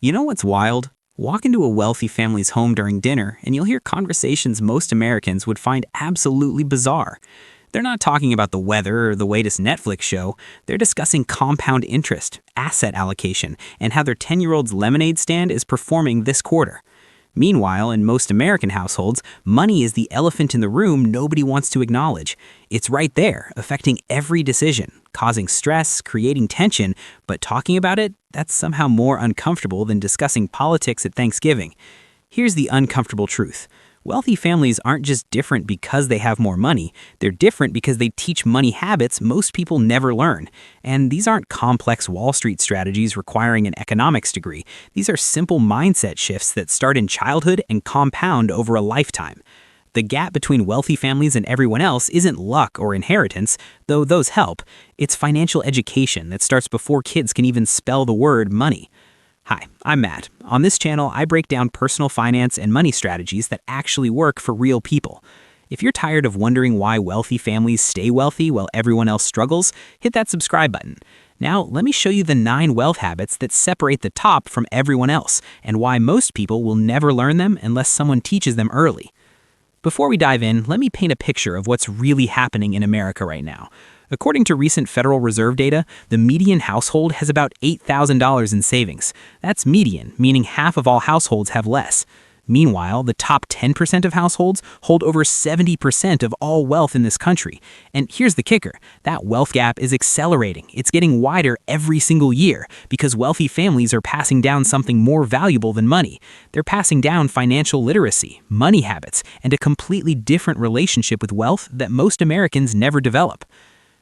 You know what's wild? Walk into a wealthy family's home during dinner, and you'll hear conversations most Americans would find absolutely bizarre. They're not talking about the weather or the latest Netflix show. They're discussing compound interest, asset allocation, and how their 10-year-old's lemonade stand is performing this quarter. Meanwhile, in most American households, money is the elephant in the room nobody wants to acknowledge. It's right there, affecting every decision, causing stress, creating tension, but talking about it, that's somehow more uncomfortable than discussing politics at Thanksgiving. Here's the uncomfortable truth. Wealthy families aren't just different because they have more money. They're different because they teach money habits most people never learn. And these aren't complex Wall Street strategies requiring an economics degree. These are simple mindset shifts that start in childhood and compound over a lifetime. The gap between wealthy families and everyone else isn't luck or inheritance, though those help. It's financial education that starts before kids can even spell the word money. Hi, I'm Matt. On this channel, I break down personal finance and money strategies that actually work for real people. If you're tired of wondering why wealthy families stay wealthy while everyone else struggles, hit that subscribe button. Now, let me show you the 9 wealth habits that separate the top from everyone else, and why most people will never learn them unless someone teaches them early. Before we dive in, let me paint a picture of what's really happening in America right now. According to recent Federal Reserve data, the median household has about $8,000 in savings. That's median, meaning half of all households have less. Meanwhile, the top 10% of households hold over 70% of all wealth in this country. And here's the kicker. That wealth gap is accelerating. It's getting wider every single year because wealthy families are passing down something more valuable than money. They're passing down financial literacy, money habits, and a completely different relationship with wealth that most Americans never develop.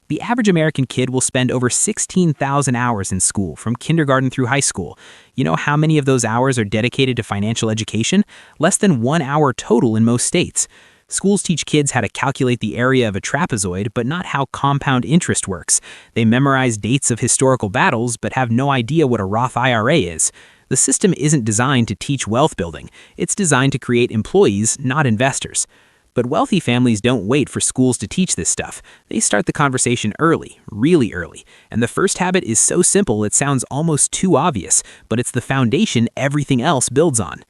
The average American kid will spend over 16,000 hours in school, from kindergarten through high school. You know how many of those hours are dedicated to financial education? Less than 1 hour total in most states. Schools teach kids how to calculate the area of a trapezoid, but not how compound interest works. They memorize dates of historical battles, but have no idea what a Roth IRA is. The system isn't designed to teach wealth building. It's designed to create employees, not investors. But wealthy families don't wait for schools to teach this stuff. They start the conversation early, really early. And the first habit is so simple it sounds almost too obvious, but it's the foundation everything else builds on.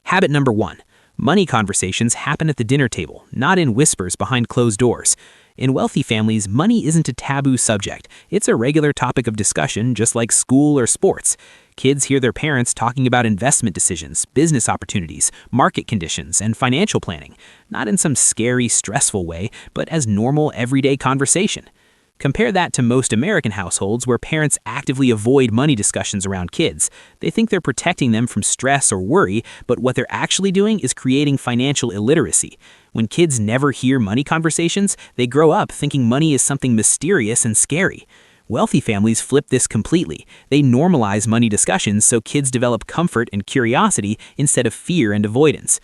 Habit number 1. Money conversations happen at the dinner table, not in whispers behind closed doors. In wealthy families, money isn't a taboo subject. It's a regular topic of discussion, just like school or sports. Kids hear their parents talking about investment decisions, business opportunities, market conditions, and financial planning, not in some scary, stressful way, but as normal, everyday conversation. Compare that to most American households where parents actively avoid money discussions around kids. They think they're protecting them from stress or worry, but what they're actually doing is creating financial illiteracy. When kids never hear money conversations, they grow up thinking money is something mysterious and scary. Wealthy families flip this completely. They normalize money discussions so kids develop comfort and curiosity instead of fear and avoidance.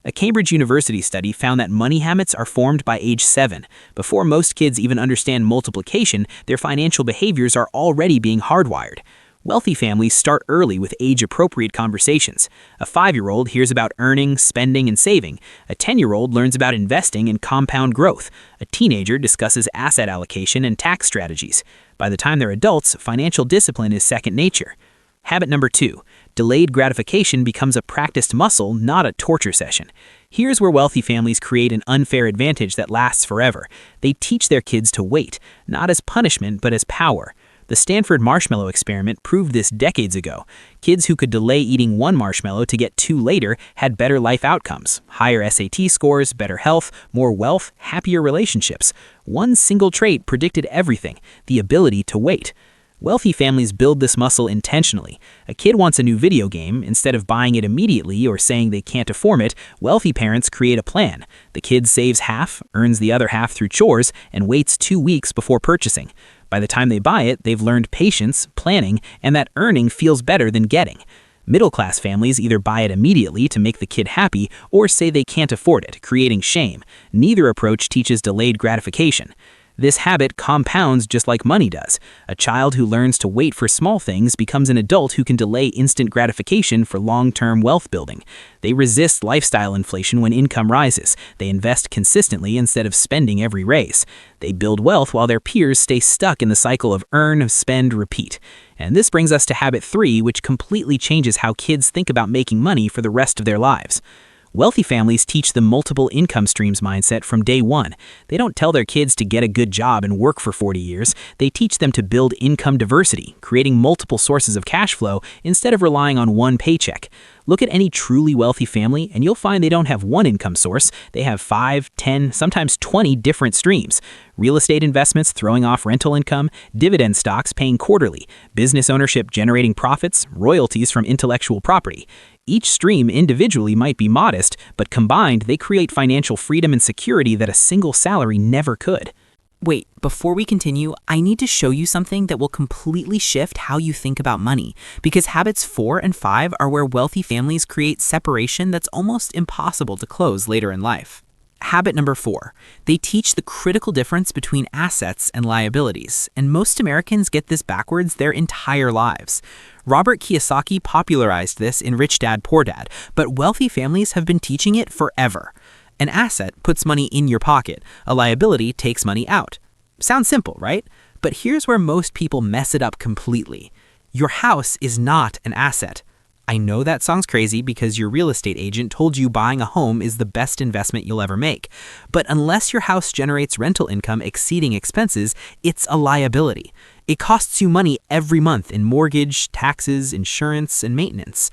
A Cambridge University study found that money habits are formed by age 7. Before most kids even understand multiplication, their financial behaviors are already being hardwired. Wealthy families start early with age-appropriate conversations. A 5-year-old hears about earning, spending, and saving. A 10-year-old learns about investing and compound growth. A teenager discusses asset allocation and tax strategies. By the time they're adults, financial discipline is second nature. Habit number 2. Delayed gratification becomes a practiced muscle, not a torture session. Here's where wealthy families create an unfair advantage that lasts forever. They teach their kids to wait, not as punishment, but as power. The Stanford marshmallow experiment proved this decades ago. Kids who could delay eating 1 marshmallow to get 2 later had better life outcomes, higher SAT scores, better health, more wealth, happier relationships. One single trait predicted everything: the ability to wait. Wealthy families build this muscle intentionally. A kid wants a new video game. Instead of buying it immediately or saying they can't afford it, wealthy parents create a plan. The kid saves half, earns the other half through chores, and waits 2 weeks before purchasing. By the time they buy it, they've learned patience, planning, and that earning feels better than getting. Middle-class families either buy it immediately to make the kid happy or say they can't afford it, creating shame. Neither approach teaches delayed gratification. This habit compounds just like money does. A child who learns to wait for small things becomes an adult who can delay instant gratification for long-term wealth building. They resist lifestyle inflation when income rises. They invest consistently instead of spending every raise. They build wealth while their peers stay stuck in the cycle of earn, spend, repeat. And this brings us to habit 3, which completely changes how kids think about making money for the rest of their lives. Wealthy families teach the multiple income streams mindset from day one. They don't tell their kids to get a good job and work for 40 years. They teach them to build income diversity, creating multiple sources of cash flow instead of relying on one paycheck. Look at any truly wealthy family, and you'll find they don't have one income source. They have 5, 10, sometimes 20 different streams. Real estate investments throwing off rental income, dividend stocks paying quarterly, business ownership generating profits, royalties from intellectual property. Each stream individually might be modest, but combined they create financial freedom and security that a single salary never could. Wait, before we continue, I need to show you something that will completely shift how you think about money, because habits 4 and 5 are where wealthy families create separation that's almost impossible to close later in life. Habit number 4. They teach the critical difference between assets and liabilities, and most Americans get this backwards their entire lives. Robert Kiyosaki popularized this in Rich Dad, Poor Dad, but wealthy families have been teaching it forever. An asset puts money in your pocket, a liability takes money out. Sounds simple, right? But here's where most people mess it up completely. Your house is not an asset. I know that sounds crazy because your real estate agent told you buying a home is the best investment you'll ever make. But unless your house generates rental income exceeding expenses, it's a liability. It costs you money every month in mortgage, taxes, insurance, and maintenance.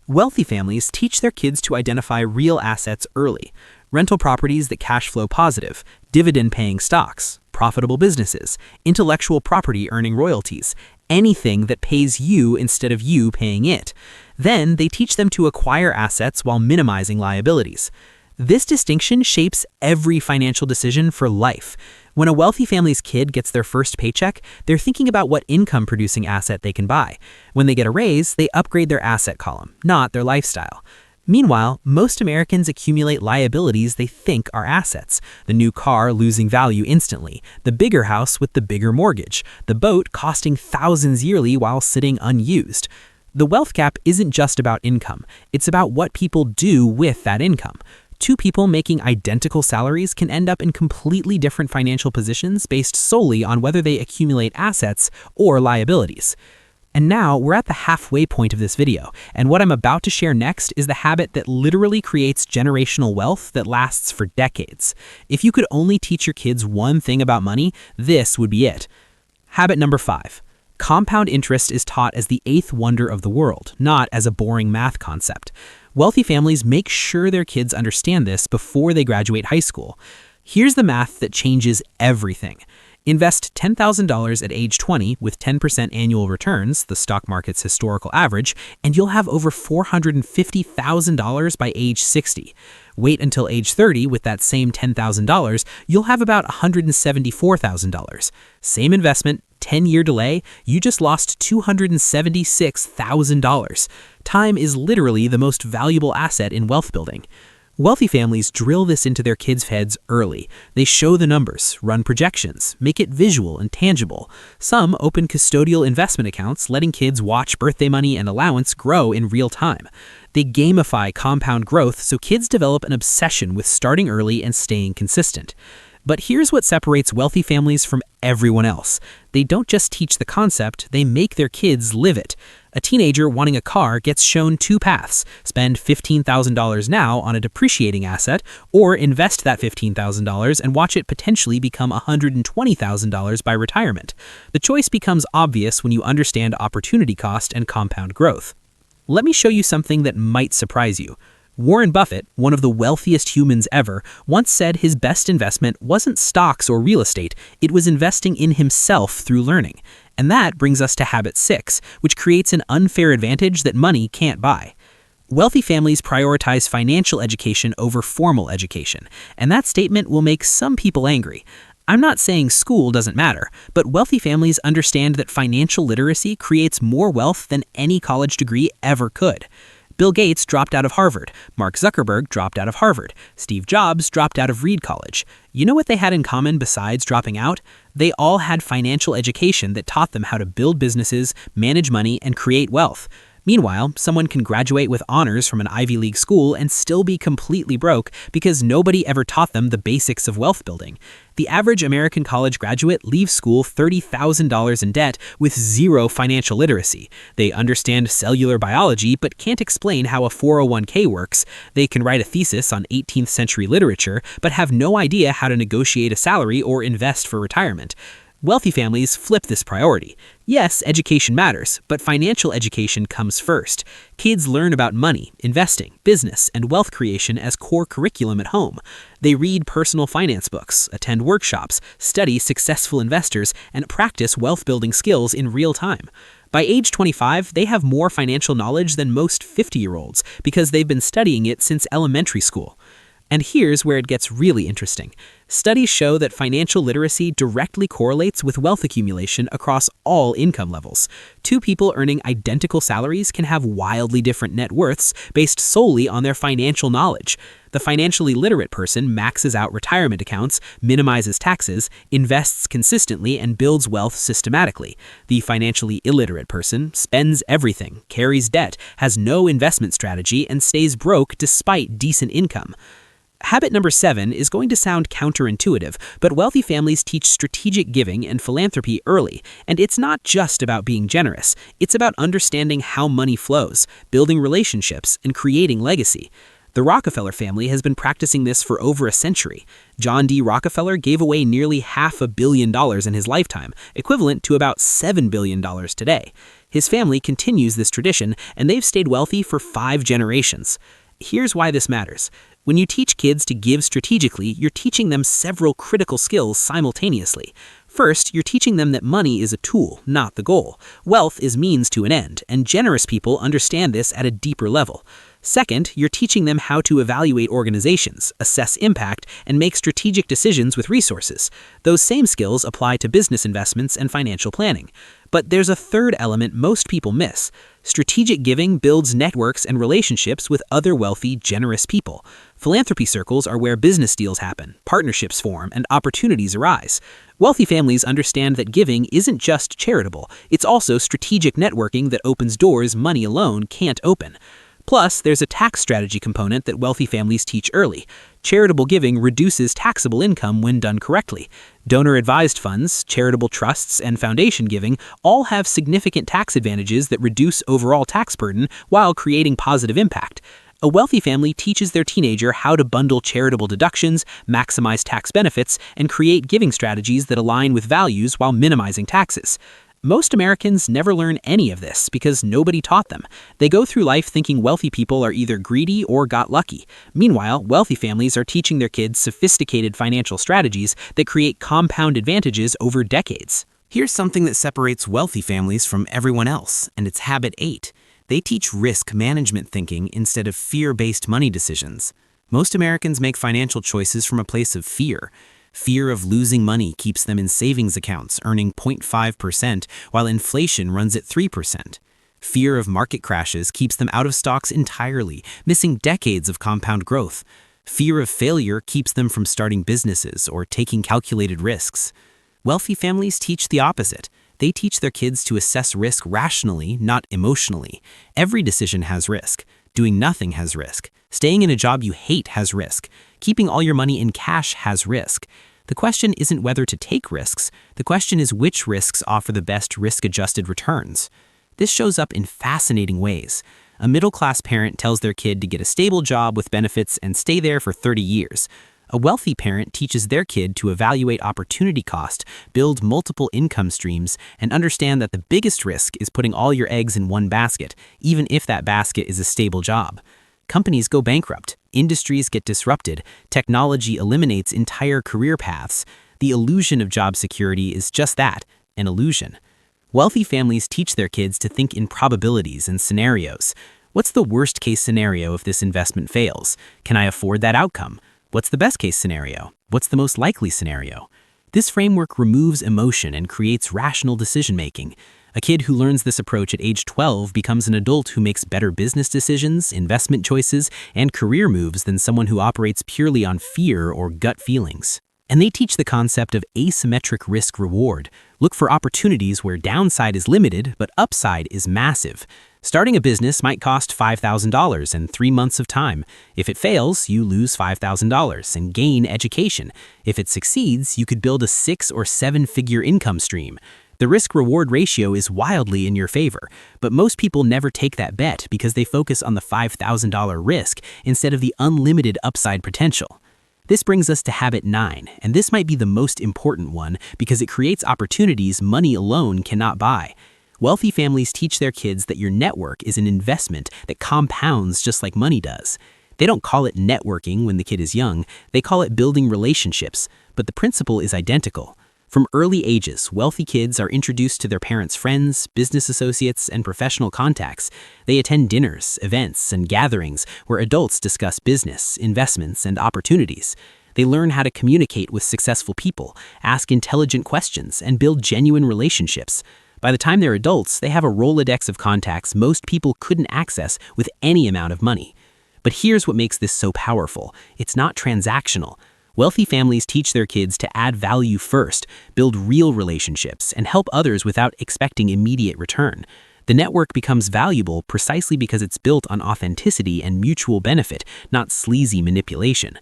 Wealthy families teach their kids to identify real assets early. Rental properties that cash flow positive, dividend-paying stocks, profitable businesses, intellectual property earning royalties, anything that pays you instead of you paying it. Then they teach them to acquire assets while minimizing liabilities. This distinction shapes every financial decision for life. When a wealthy family's kid gets their first paycheck, they're thinking about what income-producing asset they can buy. When they get a raise, they upgrade their asset column, not their lifestyle. Meanwhile, most Americans accumulate liabilities they think are assets. The new car losing value instantly, the bigger house with the bigger mortgage, the boat costing thousands yearly while sitting unused. The wealth gap isn't just about income, it's about what people do with that income. Two people making identical salaries can end up in completely different financial positions based solely on whether they accumulate assets or liabilities. And now we're at the halfway point of this video, and what I'm about to share next is the habit that literally creates generational wealth that lasts for decades. If you could only teach your kids one thing about money, this would be it. Habit number 5. Compound interest is taught as the 8th wonder of the world, not as a boring math concept. Wealthy families make sure their kids understand this before they graduate high school. Here's the math that changes everything. Invest $10,000 at age 20 with 10% annual returns, the stock market's historical average, and you'll have over $450,000 by age 60. Wait until age 30 with that same $10,000, you'll have about $174,000. Same investment, 10-year delay, you just lost $276,000. Time is literally the most valuable asset in wealth building. Wealthy families drill this into their kids' heads early. They show the numbers, run projections, make it visual and tangible. Some open custodial investment accounts, letting kids watch birthday money and allowance grow in real time. They gamify compound growth so kids develop an obsession with starting early and staying consistent. But here's what separates wealthy families from everyone else. They don't just teach the concept, they make their kids live it. A teenager wanting a car gets shown two paths: spend $15,000 now on a depreciating asset, or invest that $15,000 and watch it potentially become $120,000 by retirement. The choice becomes obvious when you understand opportunity cost and compound growth. Let me show you something that might surprise you. Warren Buffett, one of the wealthiest humans ever, once said his best investment wasn't stocks or real estate, it was investing in himself through learning. And that brings us to habit 6, which creates an unfair advantage that money can't buy. Wealthy families prioritize financial education over formal education, and that statement will make some people angry. I'm not saying school doesn't matter, but wealthy families understand that financial literacy creates more wealth than any college degree ever could. Bill Gates dropped out of Harvard. Mark Zuckerberg dropped out of Harvard. Steve Jobs dropped out of Reed College. You know what they had in common besides dropping out? They all had financial education that taught them how to build businesses, manage money, and create wealth. Meanwhile, someone can graduate with honors from an Ivy League school and still be completely broke because nobody ever taught them the basics of wealth building. The average American college graduate leaves school $30,000 in debt with zero financial literacy. They understand cellular biology but can't explain how a 401k works. They can write a thesis on 18th century literature but have no idea how to negotiate a salary or invest for retirement. Wealthy families flip this priority. Yes, education matters, but financial education comes first. Kids learn about money, investing, business, and wealth creation as core curriculum at home. They read personal finance books, attend workshops, study successful investors, and practice wealth-building skills in real time. By age 25, they have more financial knowledge than most 50-year-olds because they've been studying it since elementary school. And here's where it gets really interesting. Studies show that financial literacy directly correlates with wealth accumulation across all income levels. Two people earning identical salaries can have wildly different net worths based solely on their financial knowledge. The financially literate person maxes out retirement accounts, minimizes taxes, invests consistently, and builds wealth systematically. The financially illiterate person spends everything, carries debt, has no investment strategy, and stays broke despite decent income. Habit number 7 is going to sound counterintuitive, but wealthy families teach strategic giving and philanthropy early, and it's not just about being generous. It's about understanding how money flows, building relationships, and creating legacy. The Rockefeller family has been practicing this for over a century. John D. Rockefeller gave away nearly $500 million in his lifetime, equivalent to about $7 billion today. His family continues this tradition, and they've stayed wealthy for 5 generations. Here's why this matters. When you teach kids to give strategically, you're teaching them several critical skills simultaneously. First, you're teaching them that money is a tool, not the goal. Wealth is means to an end, and generous people understand this at a deeper level. Second, you're teaching them how to evaluate organizations, assess impact, and make strategic decisions with resources. Those same skills apply to business investments and financial planning. But there's a third element most people miss. Strategic giving builds networks and relationships with other wealthy, generous people. Philanthropy circles are where business deals happen, partnerships form, and opportunities arise. Wealthy families understand that giving isn't just charitable, it's also strategic networking that opens doors money alone can't open. Plus, there's a tax strategy component that wealthy families teach early. Charitable giving reduces taxable income when done correctly. Donor-advised funds, charitable trusts, and foundation giving all have significant tax advantages that reduce overall tax burden while creating positive impact. A wealthy family teaches their teenager how to bundle charitable deductions, maximize tax benefits, and create giving strategies that align with values while minimizing taxes. Most Americans never learn any of this because nobody taught them. They go through life thinking wealthy people are either greedy or got lucky. Meanwhile, wealthy families are teaching their kids sophisticated financial strategies that create compound advantages over decades. Here's something that separates wealthy families from everyone else, and it's habit 8. They teach risk management thinking instead of fear-based money decisions. Most Americans make financial choices from a place of fear. Fear of losing money keeps them in savings accounts earning 0.5% while inflation runs at 3%. Fear of market crashes keeps them out of stocks entirely, missing decades of compound growth. Fear of failure keeps them from starting businesses or taking calculated risks. Wealthy families teach the opposite. They teach their kids to assess risk rationally, not emotionally. Every decision has risk. Doing nothing has risk. Staying in a job you hate has risk. Keeping all your money in cash has risk. The question isn't whether to take risks. The question is which risks offer the best risk-adjusted returns. This shows up in fascinating ways. A middle-class parent tells their kid to get a stable job with benefits and stay there for 30 years. A wealthy parent teaches their kid to evaluate opportunity cost, build multiple income streams, and understand that the biggest risk is putting all your eggs in one basket, even if that basket is a stable job. Companies go bankrupt, industries get disrupted, technology eliminates entire career paths. The illusion of job security is just that, an illusion. Wealthy families teach their kids to think in probabilities and scenarios. What's the worst case scenario if this investment fails? Can I afford that outcome? What's the best case scenario? What's the most likely scenario? This framework removes emotion and creates rational decision-making. A kid who learns this approach at age 12 becomes an adult who makes better business decisions, investment choices, and career moves than someone who operates purely on fear or gut feelings. And they teach the concept of asymmetric risk-reward. Look for opportunities where downside is limited, but upside is massive. Starting a business might cost $5,000 and 3 months of time. If it fails, you lose $5,000 and gain education. If it succeeds, you could build a 6- or 7-figure income stream. The risk-reward ratio is wildly in your favor, but most people never take that bet because they focus on the $5,000 risk instead of the unlimited upside potential. This brings us to habit 9, and this might be the most important one because it creates opportunities money alone cannot buy. Wealthy families teach their kids that your network is an investment that compounds just like money does. They don't call it networking when the kid is young, they call it building relationships, but the principle is identical. From early ages, wealthy kids are introduced to their parents' friends, business associates, and professional contacts. They attend dinners, events, and gatherings where adults discuss business, investments, and opportunities. They learn how to communicate with successful people, ask intelligent questions, and build genuine relationships. By the time they're adults, they have a Rolodex of contacts most people couldn't access with any amount of money. But here's what makes this so powerful. It's not transactional. Wealthy families teach their kids to add value first, build real relationships, and help others without expecting immediate return. The network becomes valuable precisely because it's built on authenticity and mutual benefit, not sleazy manipulation.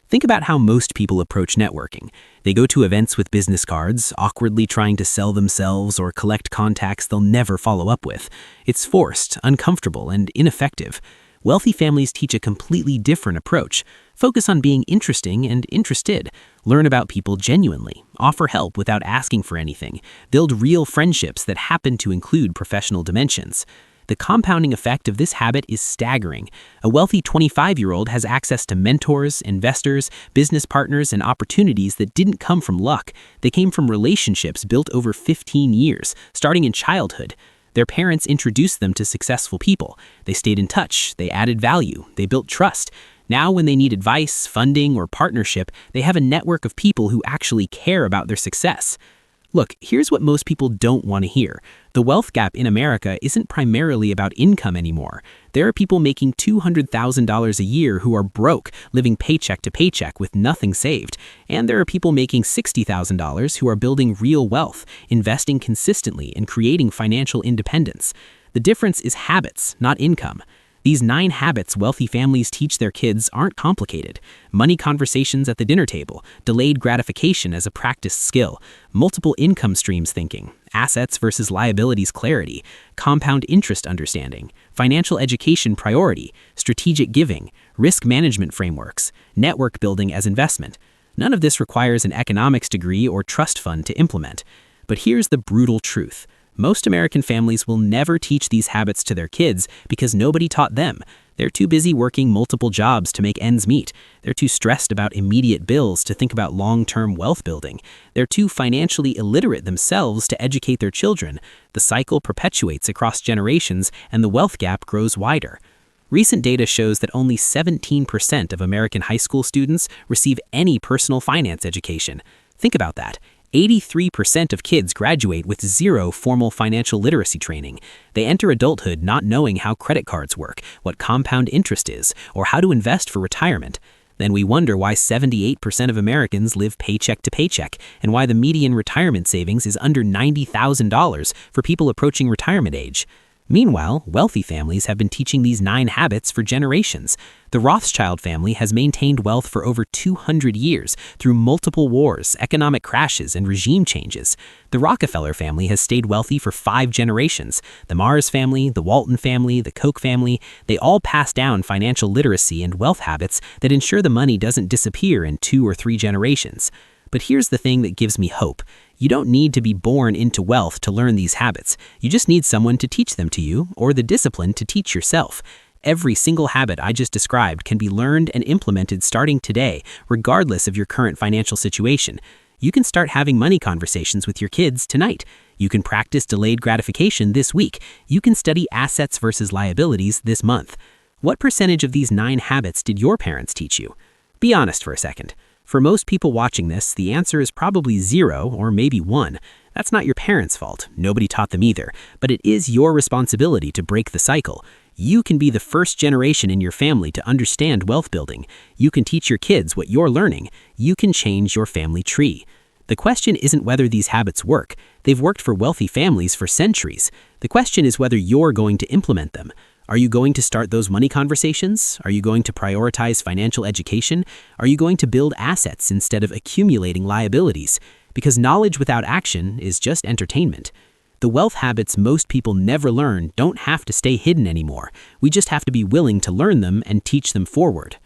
Think about how most people approach networking. They go to events with business cards, awkwardly trying to sell themselves or collect contacts they'll never follow up with. It's forced, uncomfortable, and ineffective. Wealthy families teach a completely different approach. Focus on being interesting and interested. Learn about people genuinely. Offer help without asking for anything. Build real friendships that happen to include professional dimensions. The compounding effect of this habit is staggering. A wealthy 25-year-old has access to mentors, investors, business partners, and opportunities that didn't come from luck. They came from relationships built over 15 years, starting in childhood. Their parents introduced them to successful people. They stayed in touch, they added value, they built trust. Now when they need advice, funding, or partnership, they have a network of people who actually care about their success. Look, here's what most people don't want to hear. The wealth gap in America isn't primarily about income anymore. There are people making $200,000 a year who are broke, living paycheck to paycheck with nothing saved. And there are people making $60,000 who are building real wealth, investing consistently, and creating financial independence. The difference is habits, not income. These 9 habits wealthy families teach their kids aren't complicated. Money conversations at the dinner table, delayed gratification as a practiced skill, multiple income streams thinking, assets versus liabilities clarity, compound interest understanding, financial education priority, strategic giving, risk management frameworks, network building as investment. None of this requires an economics degree or trust fund to implement. But here's the brutal truth. Most American families will never teach these habits to their kids because nobody taught them. They're too busy working multiple jobs to make ends meet. They're too stressed about immediate bills to think about long-term wealth building. They're too financially illiterate themselves to educate their children. The cycle perpetuates across generations and the wealth gap grows wider. Recent data shows that only 17% of American high school students receive any personal finance education. Think about that. 83% of kids graduate with 0 formal financial literacy training. They enter adulthood not knowing how credit cards work, what compound interest is, or how to invest for retirement. Then we wonder why 78% of Americans live paycheck to paycheck, and why the median retirement savings is under $90,000 for people approaching retirement age. Meanwhile, wealthy families have been teaching these 9 habits for generations. The Rothschild family has maintained wealth for over 200 years through multiple wars, economic crashes, and regime changes. The Rockefeller family has stayed wealthy for 5 generations. The Mars family, the Walton family, the Koch family, they all pass down financial literacy and wealth habits that ensure the money doesn't disappear in 2 or 3 generations. But here's the thing that gives me hope. You don't need to be born into wealth to learn these habits. You just need someone to teach them to you, or the discipline to teach yourself. Every single habit I just described can be learned and implemented starting today, regardless of your current financial situation. You can start having money conversations with your kids tonight. You can practice delayed gratification this week. You can study assets versus liabilities this month. What percentage of these 9 habits did your parents teach you? Be honest for a second. For most people watching this, the answer is probably 0 or maybe 1. That's not your parents' fault. Nobody taught them either. But it is your responsibility to break the cycle. You can be the first generation in your family to understand wealth building. You can teach your kids what you're learning. You can change your family tree. The question isn't whether these habits work. They've worked for wealthy families for centuries. The question is whether you're going to implement them. Are you going to start those money conversations? Are you going to prioritize financial education? Are you going to build assets instead of accumulating liabilities? Because knowledge without action is just entertainment. The wealth habits most people never learn don't have to stay hidden anymore. We just have to be willing to learn them and teach them forward.